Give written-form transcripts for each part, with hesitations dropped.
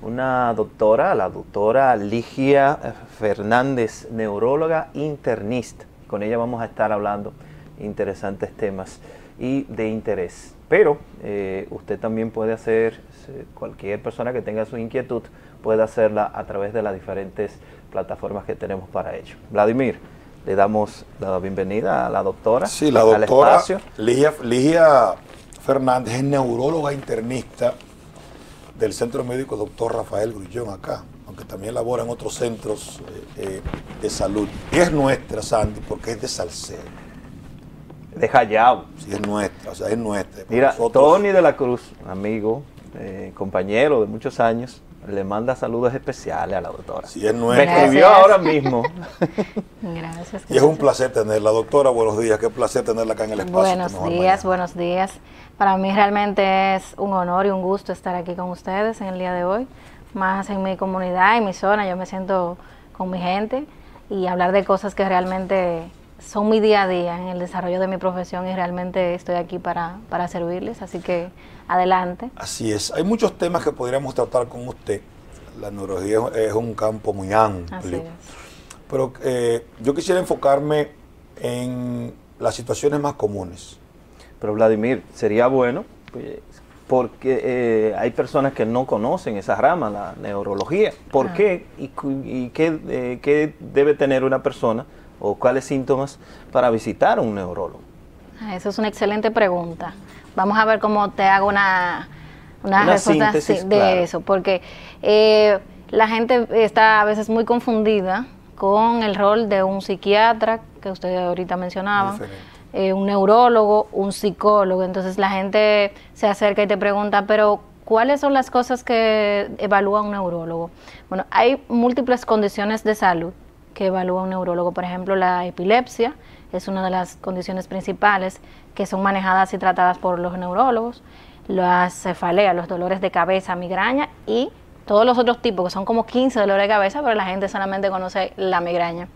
una doctora, la doctora Ligia Fernández, neuróloga internista. Con ella vamos a estar hablando interesantes temas y de interés. Pero usted también puede hacer, cualquier persona que tenga su inquietud, puede hacerla a través de las diferentes plataformas que tenemos para ello. Vladimir, le damos la bienvenida a la doctora. Sí, la doctora Ligia Fernández es neuróloga internista del Centro Médico Dr. Rafael Grullón acá, aunque también labora en otros centros de salud. Y es nuestra, Sandy, porque es de Salcedo. De Jayao. Sí, es nuestra, o sea, es nuestra. Mira, nosotros... Tony de la Cruz, amigo, compañero de muchos años, le manda saludos especiales a la doctora. Sí, es nuestra. Me escribió ahora mismo. Gracias. Y es un placer tenerla, doctora. Buenos días, qué placer tenerla acá en el espacio. Buenos días. Para mí realmente es un honor y un gusto estar aquí con ustedes en el día de hoy, más en mi comunidad, en mi zona. Yo me siento con mi gente y hablar de cosas que realmente son mi día a día en el desarrollo de mi profesión, y realmente estoy aquí para servirles, así que adelante. Así es, hay muchos temas que podríamos tratar con usted. La neurología es un campo muy amplio. Así es. Pero yo quisiera enfocarme en las situaciones más comunes. Pero Vladimir, sería bueno, pues, porque hay personas que no conocen esa rama, la neurología. ¿Por qué? ¿Y qué debe tener una persona o cuáles síntomas para visitar a un neurólogo? Esa es una excelente pregunta. Vamos a ver cómo te hago una respuesta de eso, porque la gente está a veces muy confundida con el rol de un psiquiatra, que usted ahorita mencionaba, un neurólogo, un psicólogo. Entonces la gente se acerca y te pregunta, pero ¿cuáles son las cosas que evalúa un neurólogo? Bueno, hay múltiples condiciones de salud que evalúa un neurólogo. Por ejemplo, la epilepsia es una de las condiciones principales que son manejadas y tratadas por los neurólogos. Las cefaleas, los dolores de cabeza, migraña y todos los otros tipos, que son como 15 dolores de cabeza, pero la gente solamente conoce la migraña.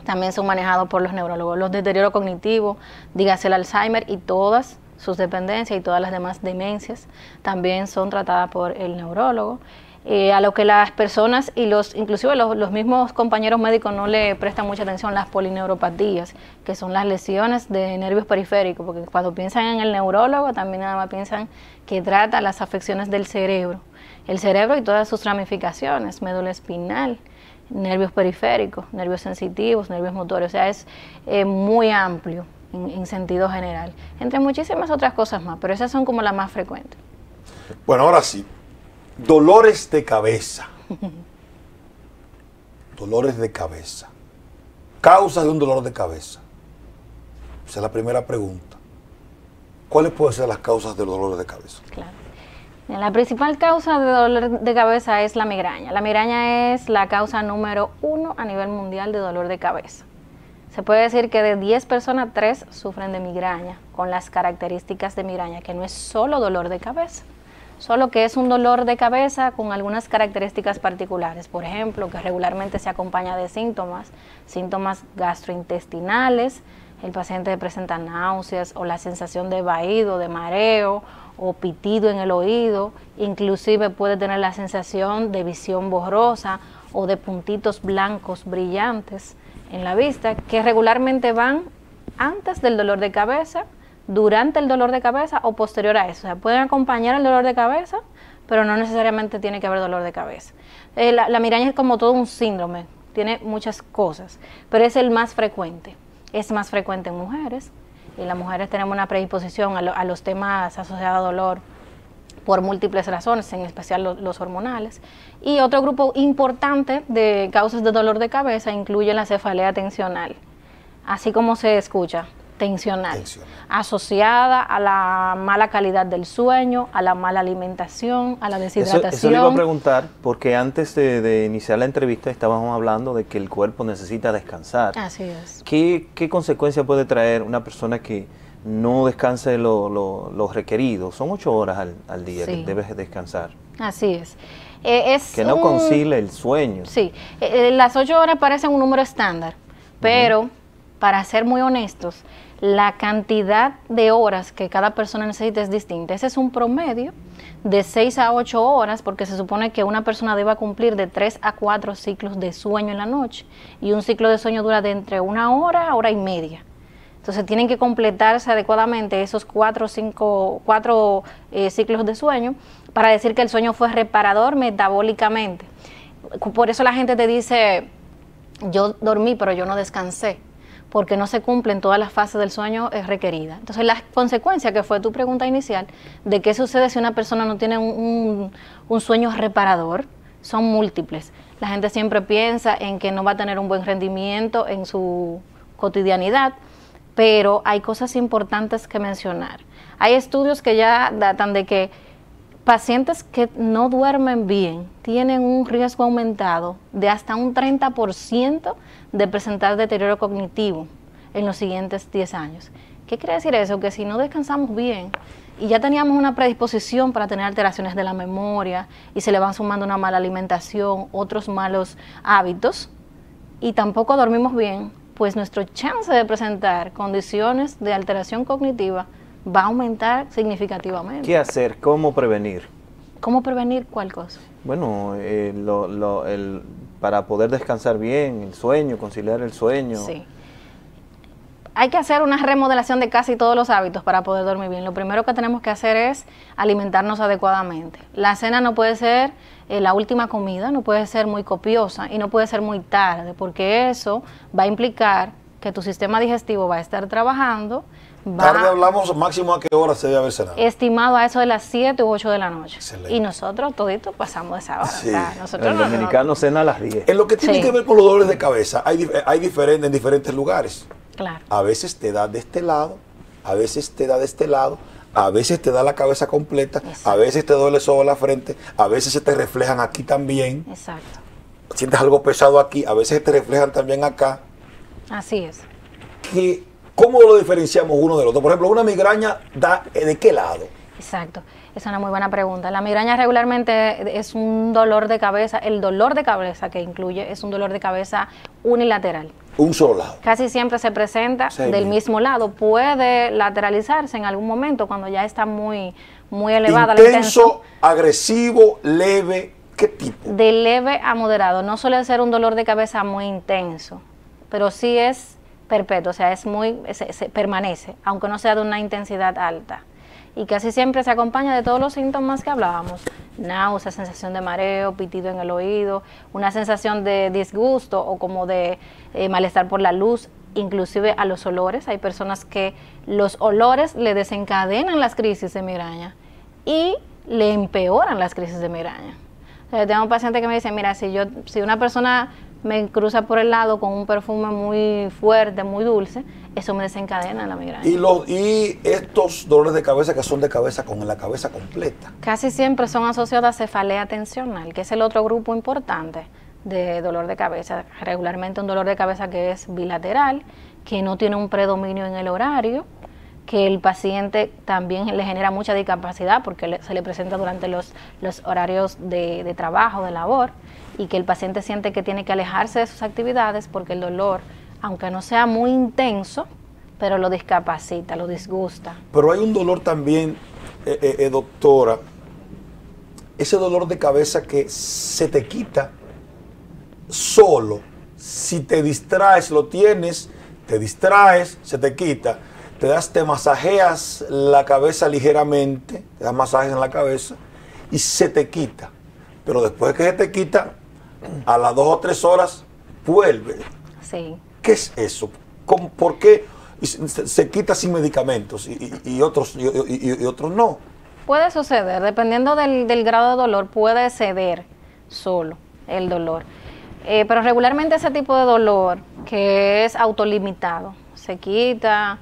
También son manejados por los neurólogos. Los deterioros cognitivos, dígase el Alzheimer y todas sus dependencias y todas las demás demencias, también son tratadas por el neurólogo. A lo que las personas y inclusive los mismos compañeros médicos no le prestan mucha atención, las polineuropatías, que son las lesiones de nervios periféricos, porque cuando piensan en el neurólogo también nada más piensan que trata las afecciones del cerebro, el cerebro y todas sus ramificaciones, médula espinal, nervios periféricos, nervios sensitivos, nervios motores. O sea, es muy amplio en sentido general, entre muchísimas otras cosas más, pero esas son como las más frecuentes. Bueno, ahora sí. Dolores de cabeza. Dolores de cabeza. Causas de un dolor de cabeza. Esa es la primera pregunta. ¿Cuáles pueden ser las causas de los dolores de cabeza? Claro. La principal causa de dolor de cabeza es la migraña. La migraña es la causa número 1 a nivel mundial de dolor de cabeza. Se puede decir que de 10 personas, 3 sufren de migraña, con las características de migraña, que no es solo dolor de cabeza, solo que es un dolor de cabeza con algunas características particulares. Por ejemplo, que regularmente se acompaña de síntomas gastrointestinales. El paciente presenta náuseas o la sensación de vaído, de mareo o pitido en el oído. Inclusive puede tener la sensación de visión borrosa o de puntitos blancos brillantes en la vista, que regularmente van antes del dolor de cabeza, durante el dolor de cabeza o posterior a eso. O sea, pueden acompañar el dolor de cabeza, pero no necesariamente tiene que haber dolor de cabeza. La migraña es como todo un síndrome, tiene muchas cosas, pero es el más frecuente. Es más frecuente en mujeres, y las mujeres tenemos una predisposición a los temas asociados a dolor por múltiples razones, en especial los hormonales. Y otro grupo importante de causas de dolor de cabeza incluye la cefalea tensional, así como se escucha, tensional, asociada a la mala calidad del sueño, a la mala alimentación, a la deshidratación. Eso le iba a preguntar, porque antes de iniciar la entrevista estábamos hablando de que el cuerpo necesita descansar. Así es. ¿Qué consecuencia puede traer una persona que no descanse lo requerido? Son 8 horas al día que debes descansar. Así es. Que no concilie el sueño. Sí, las 8 horas parecen un número estándar, pero para ser muy honestos, la cantidad de horas que cada persona necesita es distinta. Ese es un promedio de 6 a 8 horas, porque se supone que una persona debe cumplir de 3 a 4 ciclos de sueño en la noche, y un ciclo de sueño dura de entre 1 hora a hora y media. Entonces tienen que completarse adecuadamente esos 4 ciclos de sueño para decir que el sueño fue reparador metabólicamente. Por eso la gente te dice, yo dormí pero yo no descansé, porque no se cumplen todas las fases del sueño requeridas. Entonces, la consecuencia, que fue tu pregunta inicial, de qué sucede si una persona no tiene un sueño reparador, son múltiples. La gente siempre piensa en que no va a tener un buen rendimiento en su cotidianidad, pero hay cosas importantes que mencionar. Hay estudios que ya datan de que pacientes que no duermen bien tienen un riesgo aumentado de hasta un 30% de presentar deterioro cognitivo en los siguientes 10 años. ¿Qué quiere decir eso? Que si no descansamos bien y ya teníamos una predisposición para tener alteraciones de la memoria y se le van sumando una mala alimentación, otros malos hábitos, y tampoco dormimos bien, pues nuestro chance de presentar condiciones de alteración cognitiva va a aumentar significativamente. ¿Qué hacer? ¿Cómo prevenir? ¿Cómo prevenir cuál cosa? Bueno, para poder descansar bien, el sueño, conciliar el sueño. Sí. Hay que hacer una remodelación de casi todos los hábitos para poder dormir bien. Lo primero que tenemos que hacer es alimentarnos adecuadamente. La cena no puede ser la última comida, no puede ser muy copiosa y no puede ser muy tarde, porque eso va a implicar que tu sistema digestivo va a estar trabajando. Tarde hablamos, máximo a qué hora se debe haber cenado. Estimado a eso de las 7 u 8 de la noche. Excelente. Y nosotros toditos pasamos de esa hora. Sí. O sea, nosotros El dominicano cena a las 10. En lo que tiene que ver con los dolores de cabeza, hay diferentes en diferentes lugares. Claro. A veces te da de este lado, a veces te da de este lado, a veces te da la cabeza completa, exacto, a veces te duele solo la frente, a veces se te reflejan aquí también. Exacto. Sientes algo pesado aquí, a veces te reflejan también acá. Así es. ¿Cómo lo diferenciamos uno del otro? Por ejemplo, una migraña da ¿de qué lado? Exacto, es una muy buena pregunta. La migraña regularmente es un dolor de cabeza, el dolor de cabeza que incluye es un dolor de cabeza unilateral. Un solo lado. Casi siempre se presenta del mismo lado, puede lateralizarse en algún momento cuando ya está muy elevada la intensidad. Intenso, agresivo, leve, ¿qué tipo? De leve a moderado, no suele ser un dolor de cabeza muy intenso, pero sí es perpetuo, o sea, se permanece, aunque no sea de una intensidad alta. Y casi siempre se acompaña de todos los síntomas que hablábamos: náusea, sensación de mareo, pitido en el oído, una sensación de disgusto o como de malestar por la luz, inclusive a los olores. Hay personas que los olores le desencadenan las crisis de migraña y le empeoran las crisis de migraña. O sea, tengo un paciente que me dice, mira, si una persona me cruza por el lado con un perfume muy fuerte, muy dulce, eso me desencadena la migraña. Y estos dolores de cabeza que son de cabeza con la cabeza completa. Casi siempre son asociados a cefalea tensional, que es el otro grupo importante de dolor de cabeza. Regularmente un dolor de cabeza que es bilateral, que no tiene un predominio en el horario, que el paciente también le genera mucha discapacidad porque se le presenta durante los horarios de trabajo, de labor, y que el paciente siente que tiene que alejarse de sus actividades porque el dolor, aunque no sea muy intenso, pero lo discapacita, lo disgusta. Pero hay un dolor también, doctora, ese dolor de cabeza que se te quita solo. Si te distraes, lo tienes, te distraes, se te quita, te masajeas la cabeza ligeramente, te das masajes en la cabeza y se te quita. Pero después que se te quita, a las 2 o 3 horas, vuelve. Sí. ¿Qué es eso? ¿Por qué se quita sin medicamentos y otros no? Puede suceder, dependiendo del grado de dolor, puede ceder solo el dolor. Pero regularmente ese tipo de dolor que es autolimitado, se quita,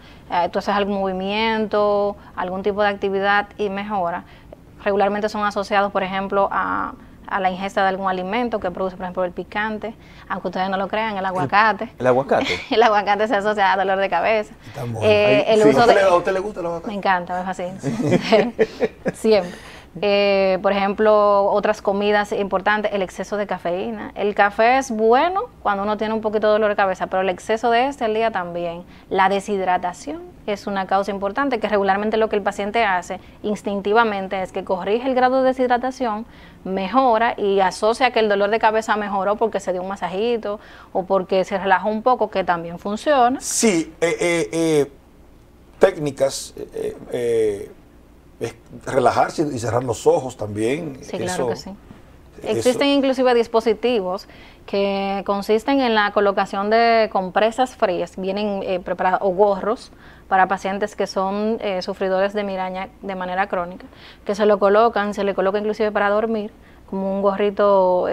tú haces algún movimiento, algún tipo de actividad y mejora. Regularmente son asociados, por ejemplo, a la ingesta de algún alimento que produce, por ejemplo, el picante. Aunque ustedes no lo crean, el aguacate. ¿El aguacate? El aguacate se asocia a dolor de cabeza. Está bueno. ¿A usted le gusta el aguacate? Me encanta, me fascina. Siempre. Por ejemplo, otras comidas importantes, el exceso de cafeína. El café es bueno cuando uno tiene un poquito de dolor de cabeza, pero el exceso de al día también. La deshidratación es una causa importante, que regularmente lo que el paciente hace instintivamente es que corrige el grado de deshidratación, mejora y asocia que el dolor de cabeza mejoró porque se dio un masajito o porque se relajó un poco, que también funciona. Sí, técnicas, relajarse y cerrar los ojos también. Sí, claro que sí. Existen inclusive dispositivos que consisten en la colocación de compresas frías, vienen preparadas, o gorros para pacientes que son sufridores de migraña de manera crónica, que se le coloca inclusive para dormir, como un gorrito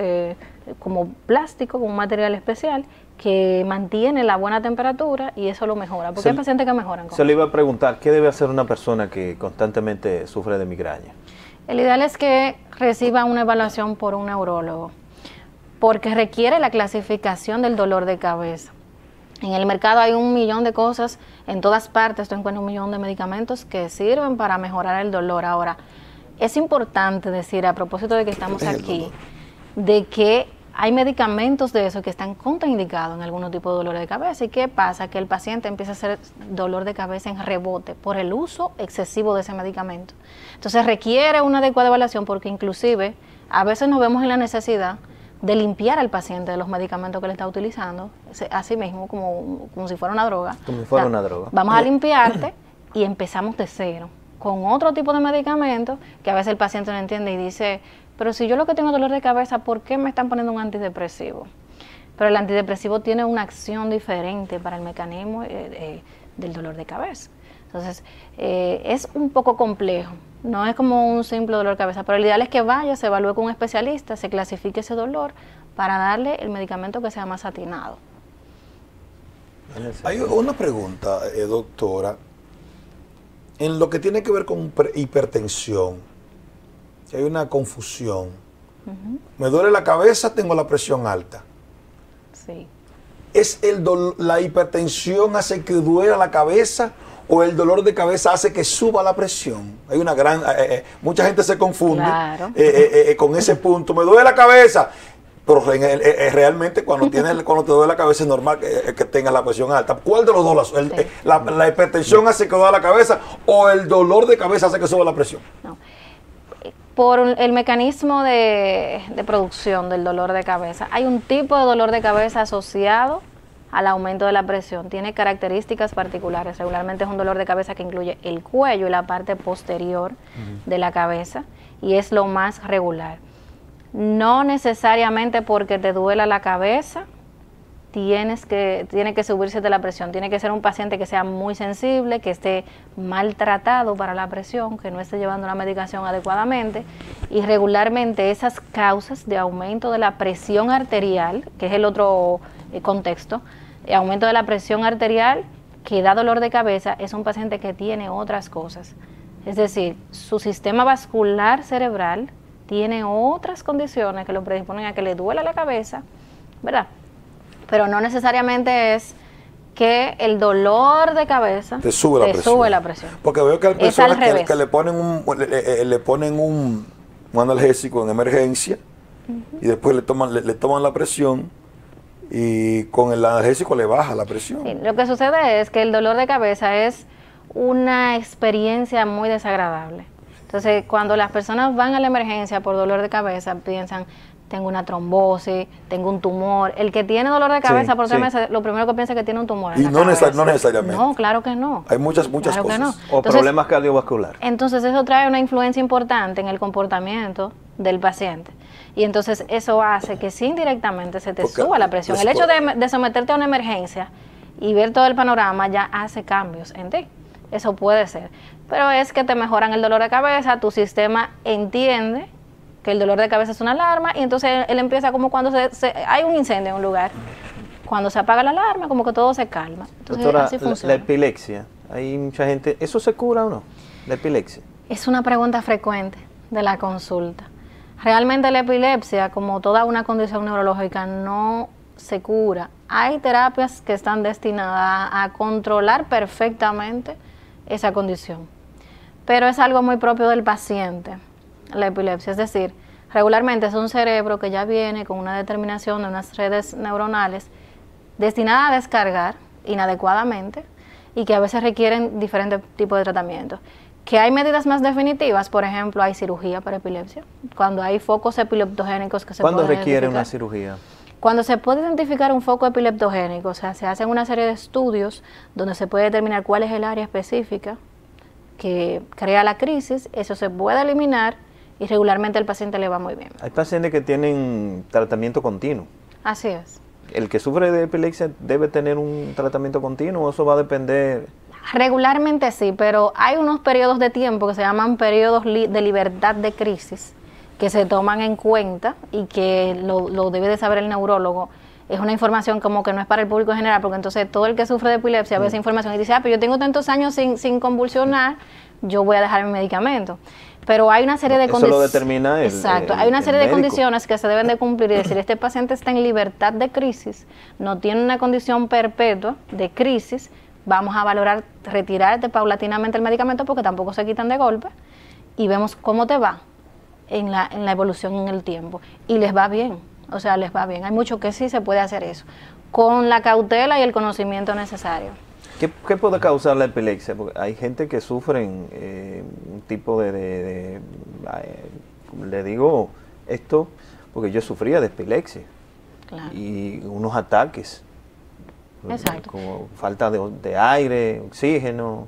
como plástico, con un material especial, que mantiene la buena temperatura y eso lo mejora, porque hay pacientes que mejoran. Se le iba a preguntar, ¿qué debe hacer una persona que constantemente sufre de migraña? El ideal es que reciba una evaluación por un neurólogo, porque requiere la clasificación del dolor de cabeza. En el mercado hay 1 millón de cosas, en todas partes tú encuentras 1 millón de medicamentos que sirven para mejorar el dolor. Ahora, es importante decir, a propósito de que estamos aquí, de que hay medicamentos de eso que están contraindicados en algún tipo de dolor de cabeza. ¿Y qué pasa? Que el paciente empieza a hacer dolor de cabeza en rebote por el uso excesivo de ese medicamento. Entonces requiere una adecuada evaluación, porque inclusive a veces nos vemos en la necesidad de limpiar al paciente de los medicamentos que le está utilizando, así mismo, como si fuera una droga. Como si fuera una droga. Vamos a limpiarte y empezamos de cero, con otro tipo de medicamentos que a veces el paciente no entiende y dice, pero si yo lo que tengo es dolor de cabeza, ¿por qué me están poniendo un antidepresivo? Pero el antidepresivo tiene una acción diferente para el mecanismo del dolor de cabeza. Entonces, es un poco complejo. No es como un simple dolor de cabeza, pero el ideal es que vaya, se evalúe con un especialista, se clasifique ese dolor para darle el medicamento que sea más atinado. Hay una pregunta, doctora, en lo que tiene que ver con hipertensión. Hay una confusión. Me duele la cabeza, tengo la presión alta. Sí. ¿Es la hipertensión hace que duela la cabeza o el dolor de cabeza hace que suba la presión? Hay una gran... mucha gente se confunde con ese punto. Me duele la cabeza. Pero realmente cuando te duele la cabeza es normal que tengas la presión alta. ¿Cuál de los dos? ¿La hipertensión hace que duela la cabeza o el dolor de cabeza hace que suba la presión? No. Por el mecanismo de producción del dolor de cabeza, hay un tipo de dolor de cabeza asociado al aumento de la presión. Tiene características particulares. Regularmente es un dolor de cabeza que incluye el cuello y la parte posterior de la cabeza, y es lo más regular. No necesariamente porque te duela la cabeza tiene que subirse de la presión. Tiene que ser un paciente que sea muy sensible, que esté maltratado para la presión, que no esté llevando la medicación adecuadamente, y regularmente esas causas de aumento de la presión arterial, que es el otro contexto, aumento de la presión arterial que da dolor de cabeza, es un paciente que tiene otras cosas. Es decir, su sistema vascular cerebral tiene otras condiciones que lo predisponen a que le duela la cabeza, ¿verdad? Pero no necesariamente es que el dolor de cabeza te sube la presión. Porque veo que hay personas que le ponen un analgésico en emergencia y después le toman la presión y con el analgésico le baja la presión. Sí, lo que sucede es que el dolor de cabeza es una experiencia muy desagradable. Entonces, cuando las personas van a la emergencia por dolor de cabeza, piensan, tengo una trombosis, tengo un tumor. El que tiene dolor de cabeza por 3 meses, lo primero que piensa es que tiene un tumor. Y no necesariamente. No, claro que no. Hay muchas claro cosas. No. O problemas cardiovasculares. Entonces eso trae una influencia importante en el comportamiento del paciente. Y entonces eso hace que sí, indirectamente se te suba la presión. El hecho de someterte a una emergencia y ver todo el panorama ya hace cambios en ti. Eso puede ser. Pero es que te mejoran el dolor de cabeza, tu sistema entiende que el dolor de cabeza es una alarma, y entonces él empieza como cuando hay un incendio en un lugar. Cuando se apaga la alarma, como que todo se calma. Entonces, doctora, así funciona. La epilepsia, hay mucha gente, ¿eso se cura o no? La epilepsia. Es una pregunta frecuente de la consulta. Realmente la epilepsia, como toda una condición neurológica, no se cura. Hay terapias que están destinadas a controlar perfectamente esa condición, pero es algo muy propio del paciente. la epilepsia. Es decir, regularmente es un cerebro que ya viene con una determinación de unas redes neuronales destinadas a descargar inadecuadamente y que a veces requieren diferentes tipos de tratamientos. Que hay medidas más definitivas, por ejemplo, hay cirugía para epilepsia, cuando hay focos epileptogénicos que se pueden ¿Cuándo requiere identificar. una cirugía? Cuando se puede identificar un foco epileptogénico, o sea, se hacen una serie de estudios donde se puede determinar cuál es el área específica que crea la crisis, eso se puede eliminar y regularmente al paciente le va muy bien. Hay pacientes que tienen tratamiento continuo. Así es. ¿El que sufre de epilepsia debe tener un tratamiento continuo o eso va a depender? Regularmente sí, pero hay unos periodos de tiempo que se llaman periodos de libertad de crisis que se toman en cuenta y que lo debe de saber el neurólogo. Es una información como que no es para el público en general, porque entonces todo el que sufre de epilepsia ve esa información y dice, pero yo tengo tantos años sin convulsionar, yo voy a dejar mi medicamento. Pero hay una serie de condiciones. Eso lo determina el Exacto, hay una serie de médico. condiciones que se deben de cumplir y decir, este paciente está en libertad de crisis, no tiene una condición perpetua de crisis, vamos a valorar retirarte paulatinamente el medicamento porque tampoco se quitan de golpe y vemos cómo te va en la evolución en el tiempo. Y les va bien, o sea, les va bien. Hay mucho que sí se puede hacer eso, con la cautela y el conocimiento necesario. ¿Qué puede causar la epilepsia? Porque hay gente que sufre un tipo le digo esto porque yo sufría de epilepsia. Claro. Y unos ataques. Exacto. Como falta de aire, oxígeno.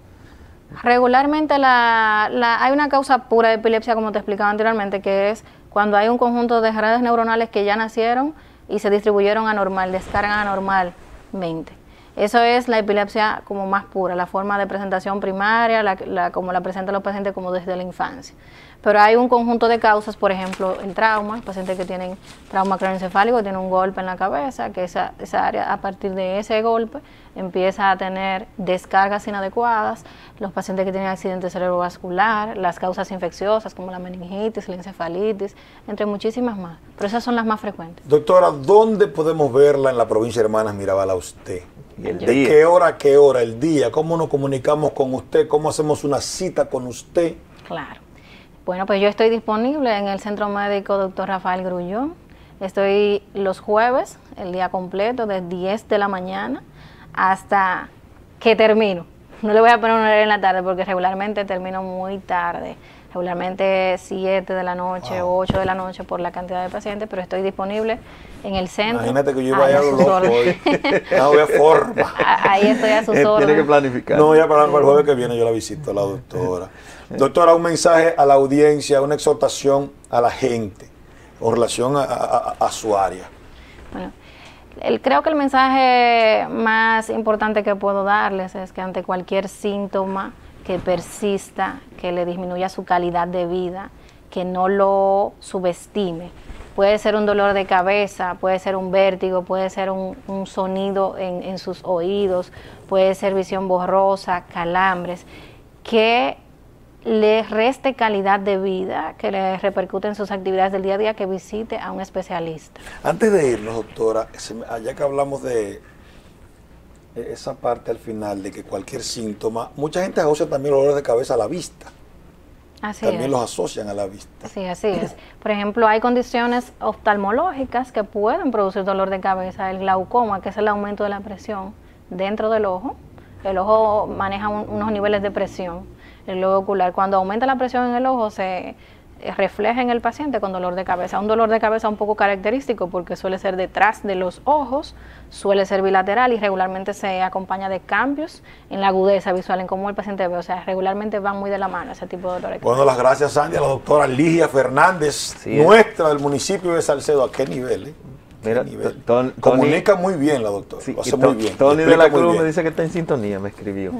Regularmente hay una causa pura de epilepsia, como te explicaba anteriormente, que es cuando hay un conjunto de redes neuronales que ya nacieron y se distribuyeron anormal, descargan anormalmente. Eso es la epilepsia como más pura, la forma de presentación primaria, como la presentan los pacientes como desde la infancia. Pero hay un conjunto de causas, por ejemplo, el trauma, pacientes que tienen trauma craneoencefálico, tienen un golpe en la cabeza, que esa área, a partir de ese golpe, empieza a tener descargas inadecuadas, los pacientes que tienen accidente cerebrovascular, las causas infecciosas como la meningitis, la encefalitis, entre muchísimas más. Pero esas son las más frecuentes. Doctora, ¿dónde podemos verla en la provincia de Hermanas Mirabal a usted? ¿Y el ¿De día? qué hora a qué hora el día? ¿Cómo nos comunicamos con usted? ¿Cómo hacemos una cita con usted? Claro. Bueno, pues yo estoy disponible en el Centro Médico Dr. Rafael Grullón. Estoy los jueves, el día completo, de 10 de la mañana hasta que termino. No le voy a poner un horario en la tarde porque regularmente termino muy tarde. Regularmente 7 de la noche, 8 de la noche por la cantidad de pacientes, pero estoy disponible en el centro. Imagínate que yo iba a loco hoy. No había forma. Ahí estoy a sus órdenes. Tiene que planificar. No, ya para el jueves que viene yo la visito a la doctora. Doctora, un mensaje a la audiencia, una exhortación a la gente con relación a su área. Bueno, creo que el mensaje más importante que puedo darles es que ante cualquier síntoma que persista, que le disminuya su calidad de vida, que no lo subestime. Puede ser un dolor de cabeza, puede ser un vértigo, puede ser un sonido en sus oídos, puede ser visión borrosa, calambres, que le reste calidad de vida, que le repercute en sus actividades del día a día, que visite a un especialista. Antes de irnos, doctora, ya que hablamos de esa parte al final, de que cualquier síntoma, mucha gente asocia también los dolores de cabeza a la vista. Así También es. los asocian a la vista. Sí, así es. Por ejemplo, hay condiciones oftalmológicas que pueden producir dolor de cabeza. El glaucoma, que es el aumento de la presión dentro del ojo. El ojo maneja unos niveles de presión, el globo ocular. Cuando aumenta la presión en el ojo, se refleja en el paciente con dolor de cabeza. Un dolor de cabeza un poco característico porque suele ser detrás de los ojos, suele ser bilateral y regularmente se acompaña de cambios en la agudeza visual, en cómo el paciente ve. O sea, regularmente van muy de la mano ese tipo de dolor de cabeza. Bueno, las gracias, Sandy, a la doctora Ligia Fernández, Sí, nuestra del municipio de Salcedo. ¿A qué nivel? Mira, Comunica muy bien la doctora, sí, lo hace muy bien. Tony de explica la muy Cruz bien. me dice que está en sintonía, me escribió.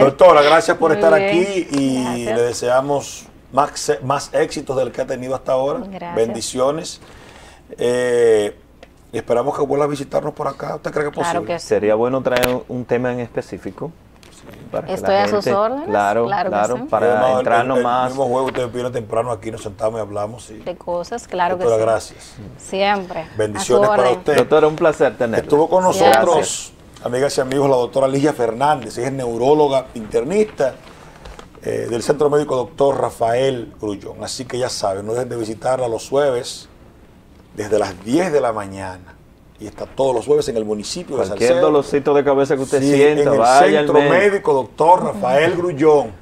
Doctora, gracias por Muy estar bien. aquí y Gracias. le deseamos más éxitos del que ha tenido hasta ahora. Gracias. Bendiciones. Y esperamos que vuelva a visitarnos por acá. ¿Usted cree que es Claro posible? que sí. Sería bueno traer un tema en específico. Para que Estoy la a sus gente- órdenes, Claro, claro que sí. para Además, entrarnos el más. mismo juego, ustedes vienen temprano aquí, nos sentamos y hablamos. Sí. De cosas, claro Doctora, que sí. gracias. Siempre. Bendiciones A su para orden. usted. Doctora, un placer tenerla. Estuvo con Gracias. nosotros, amigas y amigos, la doctora Ligia Fernández. Ella es neuróloga internista. del Centro Médico Doctor Rafael Grullón. Así que ya saben, no dejen de visitarla los jueves desde las 10 de la mañana. Y está todos los jueves en el municipio de Salcedo. Cualquier dolorcito de cabeza que usted sí, sienta, en el vaya Centro al Médico Doctor Rafael Grullón.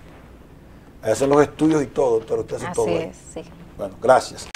Hacen los estudios y todo, doctor. Usted hace todo. Así es, sí. Bueno, gracias.